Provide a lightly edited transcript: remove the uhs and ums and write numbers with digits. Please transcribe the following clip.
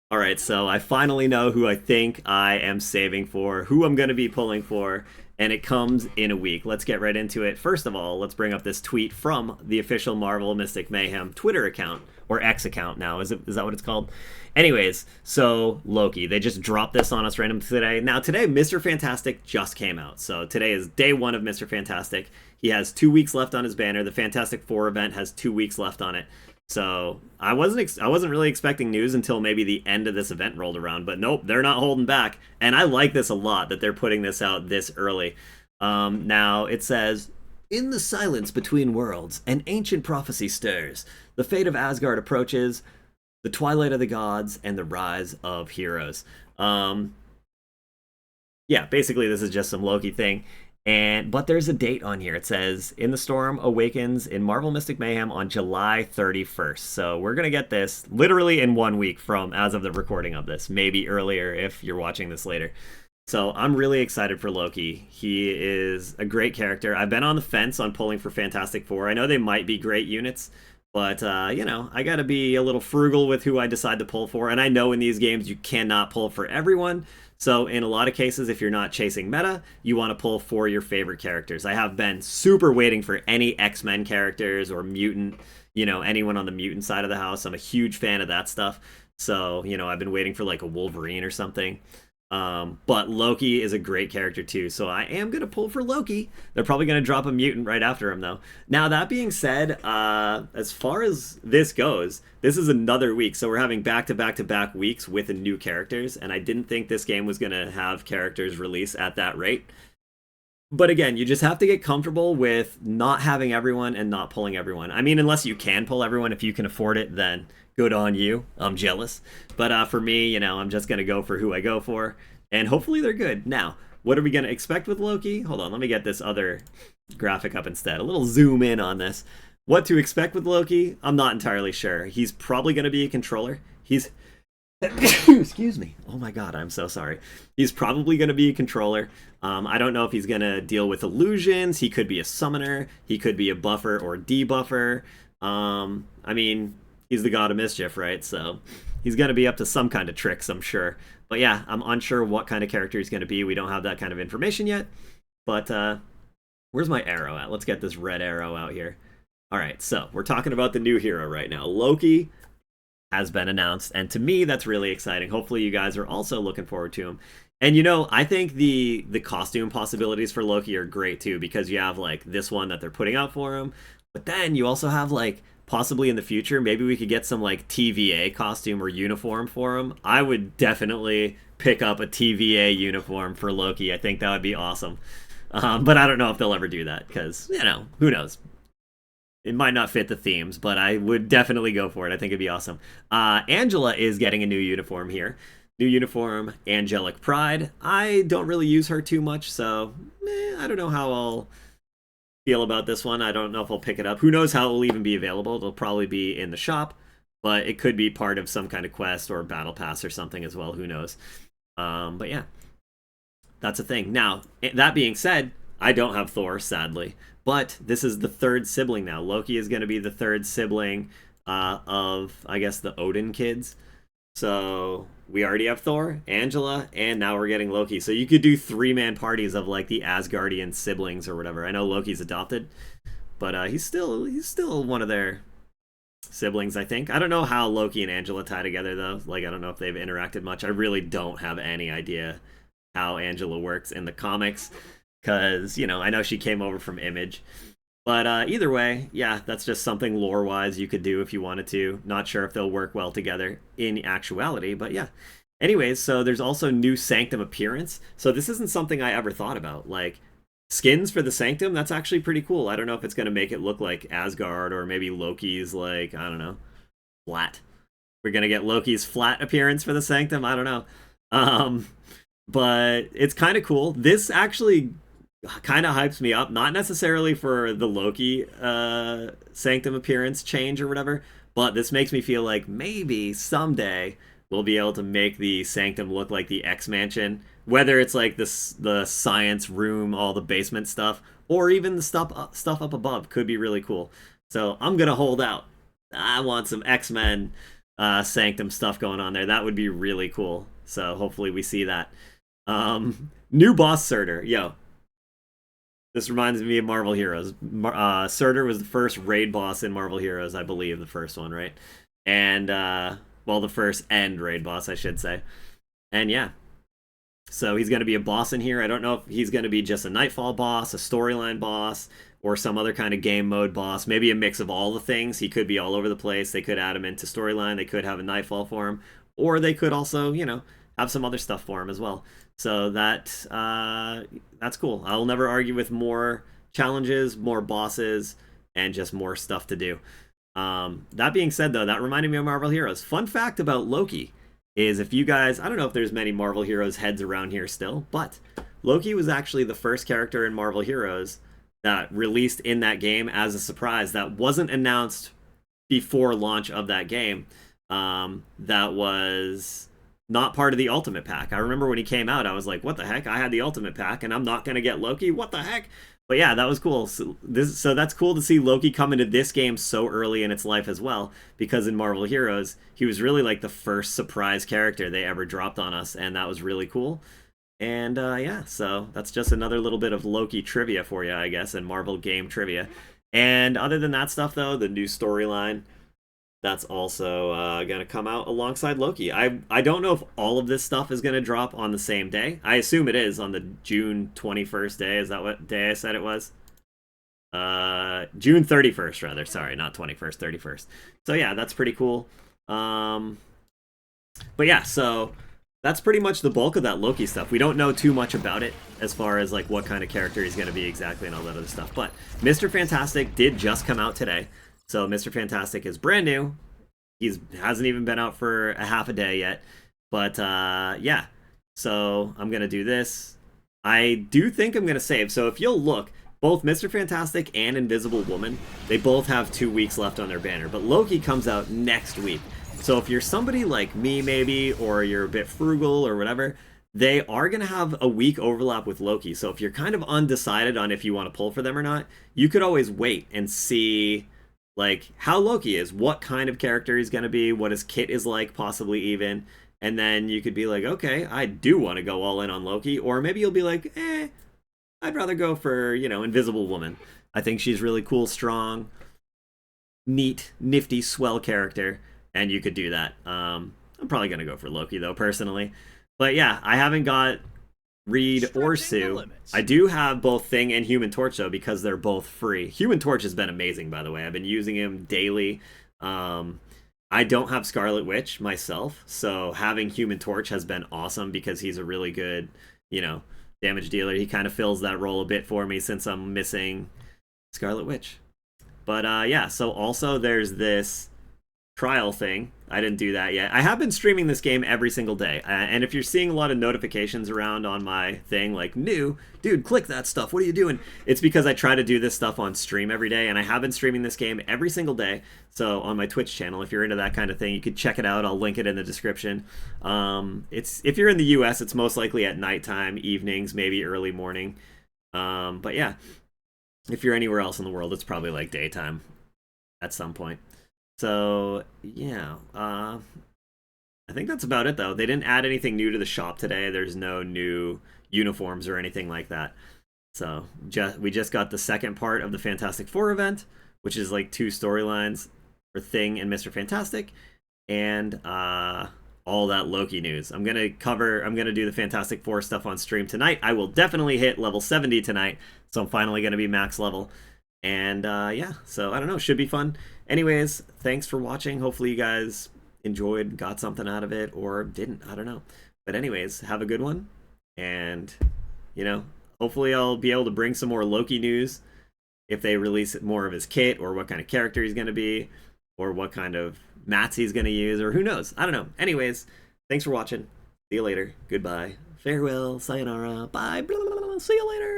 All right, so I finally know who I think I am saving for, who I'm going to be pulling for, and it comes in a week. Let's get right into it. First of all, let's bring up this tweet from the official Marvel Mystic Mayhem Twitter account, or X account now. Is that what it's called? Anyways, so Loki, they just dropped this on us random today. Now, today, Mr. Fantastic just came out. So today is day one of Mr. Fantastic. He has 2 weeks left on his banner. The Fantastic Four event has 2 weeks left on it. So I wasn't really expecting news until maybe the end of this event rolled around, but nope, they're not holding back, and I like this a lot that they're putting this out this early. Now it says, "In the silence between worlds, an ancient prophecy stirs. The fate of Asgard approaches, the twilight of the gods, and the rise of heroes." Yeah, basically this is just some Loki thing. But there's a date on here. It says In the Storm awakens in Marvel Mystic Mayhem on July 31st. So we're gonna get this literally in 1 week from as of the recording of this, maybe earlier if you're watching this later. So I'm really excited for Loki. He is a great character. I've been on the fence on pulling for Fantastic Four. I know they might be great units, but I gotta be a little frugal with who I decide to pull for. And I know in these games you cannot pull for everyone. So in a lot of cases, if you're not chasing meta, you want to pull for your favorite characters. I have been super waiting for any X-Men characters or mutant, anyone on the mutant side of the house. I'm a huge fan of that stuff. So, I've been waiting for like a Wolverine or something. But Loki is a great character too, so I am gonna pull for Loki. They're probably gonna drop a mutant right after him though. Now that being said, as far as this goes, this is another week, so we're having back to back to back weeks with the new characters, and I didn't think this game was gonna have characters release at that rate. But again, you just have to get comfortable with not having everyone and not pulling everyone. I mean, unless you can pull everyone, if you can afford it, then good on you. I'm jealous. But for me, I'm just going to go for who I go for. And hopefully they're good. Now, what are we going to expect with Loki? Hold on, let me get this other graphic up instead. A little zoom in on this. What to expect with Loki? I'm not entirely sure. He's probably going to be a controller. Excuse me. Oh my god, I'm so sorry. He's probably going to be a controller. I don't know if he's going to deal with illusions. He could be a summoner. He could be a buffer or debuffer. I mean, he's the god of mischief, right? So he's going to be up to some kind of tricks, I'm sure. But yeah, I'm unsure what kind of character he's going to be. We don't have that kind of information yet. But where's my arrow at? Let's get this red arrow out here. All right, so we're talking about the new hero right now. Loki has been announced, and to me that's really exciting. Hopefully you guys are also looking forward to him. And I think the costume possibilities for Loki are great too, because you have like this one that they're putting out for him, but then you also have like possibly in the future maybe we could get some like TVA costume or uniform for him. I would definitely pick up a TVA uniform for Loki. I think that would be awesome. But I don't know if they'll ever do that because who knows. It might not fit the themes, but I would definitely go for it. I think it'd be awesome. Angela is getting a new uniform here. New uniform, Angelic Pride. I don't really use her too much, so I don't know how I'll feel about this one. I don't know if I'll pick it up. Who knows how it will even be available? It'll probably be in the shop, but it could be part of some kind of quest or battle pass or something as well. Who knows? But yeah, that's a thing. Now, that being said, I don't have Thor, sadly. But this is the third sibling now. Loki is going to be the third sibling of, I guess, the Odin kids. So we already have Thor, Angela, and now we're getting Loki. So you could do 3-man parties of like the Asgardian siblings or whatever. I know Loki's adopted, but he's still one of their siblings, I think. I don't know how Loki and Angela tie together though. Like I don't know if they've interacted much. I really don't have any idea how Angela works in the comics because I know she came over from Image. But either way, yeah, that's just something lore-wise you could do if you wanted to. Not sure if they'll work well together in actuality, but yeah. Anyways, so there's also new Sanctum appearance. So this isn't something I ever thought about. Like, skins for the Sanctum, that's actually pretty cool. I don't know if it's going to make it look like Asgard or maybe Loki's, like, I don't know, flat. We're going to get Loki's flat appearance for the Sanctum? I don't know. But it's kind of cool. This actually kind of hypes me up, not necessarily for the Loki Sanctum appearance change or whatever, but this makes me feel like maybe someday we'll be able to make the Sanctum look like the X Mansion, whether it's like this the science room, all the basement stuff, or even the stuff up above could be really cool. So I'm gonna hold out. I want some X-Men Sanctum stuff going on there. That would be really cool. So hopefully we see that. New boss Surtur. Yo, this reminds me of Marvel Heroes. Surtur was the first raid boss in Marvel Heroes, I believe, the first one, right? And well, the first end raid boss, I should say. And yeah, so he's going to be a boss in here. I don't know if he's going to be just a Nightfall boss, a storyline boss, or some other kind of game mode boss. Maybe a mix of all the things. He could be all over the place. They could add him into storyline. They could have a Nightfall for him. Or they could also, you know, have some other stuff for him as well. So that's cool. I'll never argue with more challenges, more bosses, and just more stuff to do. That being said, though, that reminded me of Marvel Heroes. Fun fact about Loki is if you guys, I don't know if there's many Marvel Heroes heads around here still, but Loki was actually the first character in Marvel Heroes that released in that game as a surprise that wasn't announced before launch of that game. That was not part of the Ultimate Pack. I remember when he came out, I was like, what the heck? I had the Ultimate Pack and I'm not going to get Loki? What the heck? But yeah, that was cool. So that's cool to see Loki come into this game so early in its life as well, because in Marvel Heroes, he was really like the first surprise character they ever dropped on us, and that was really cool. And yeah, so that's just another little bit of Loki trivia for you, I guess, and Marvel game trivia. And other than that stuff, though, the new storyline, that's also going to come out alongside Loki. I don't know if all of this stuff is going to drop on the same day. I assume it is on the June 21st day. Is that what day I said it was? June 31st, rather. Sorry, not 21st, 31st. So yeah, that's pretty cool. But yeah, so that's pretty much the bulk of that Loki stuff. We don't know too much about it as far as like what kind of character he's going to be exactly and all that other stuff. But Mr. Fantastic did just come out today. So Mr. Fantastic is brand new. He hasn't even been out for a half a day yet. But yeah, so I'm going to do this. I do think I'm going to save. So if you'll look, both Mr. Fantastic and Invisible Woman, they both have 2 weeks left on their banner. But Loki comes out next week. So if you're somebody like me maybe, or you're a bit frugal or whatever, they are going to have a week overlap with Loki. So if you're kind of undecided on if you want to pull for them or not, you could always wait and see like how Loki is, what kind of character he's going to be, what his kit is like, possibly even. And then you could be like, okay, I do want to go all in on Loki. Or maybe you'll be like, I'd rather go for, you know, Invisible Woman. I think she's really cool, strong, neat, nifty, swell character. And you could do that. I'm probably going to go for Loki, though, personally. But yeah, I haven't got Reed or Sue. I do have both Thing and Human Torch, though, because they're both free. Human Torch has been amazing, by the way. I've been using him daily. I don't have Scarlet Witch myself, so having Human Torch has been awesome because he's a really good, you know, damage dealer. He kind of fills that role a bit for me since I'm missing Scarlet Witch. But yeah, so also there's this trial thing. I didn't do that yet. I have been streaming this game every single day, and if you're seeing a lot of notifications around on my thing like new, dude, click that stuff, what are you doing? It's because I try to do this stuff on stream every day, and I have been streaming this game every single day. So on my Twitch channel, if you're into that kind of thing, you could check it out. I'll link it in the description. It's if you're in the US, it's most likely at nighttime, evenings, maybe early morning. But yeah, if you're anywhere else in the world, it's probably like daytime at some point. So yeah, I think that's about it, though. They didn't add anything new to the shop today. There's no new uniforms or anything like that. So we just got the second part of the Fantastic Four event, which is like 2 storylines for Thing and Mr. Fantastic, and all that Loki news. I'm gonna do the Fantastic Four stuff on stream tonight. I will definitely hit level 70 tonight, so I'm finally gonna be max level. And yeah, so I don't know, should be fun. Anyways, thanks for watching. Hopefully you guys enjoyed, got something out of it, or didn't. I don't know. But anyways, have a good one. And, you know, hopefully I'll be able to bring some more Loki news if they release more of his kit, or what kind of character he's going to be, or what kind of mats he's going to use, or who knows. I don't know. Anyways, thanks for watching. See you later. Goodbye. Farewell. Sayonara. Bye. See you later.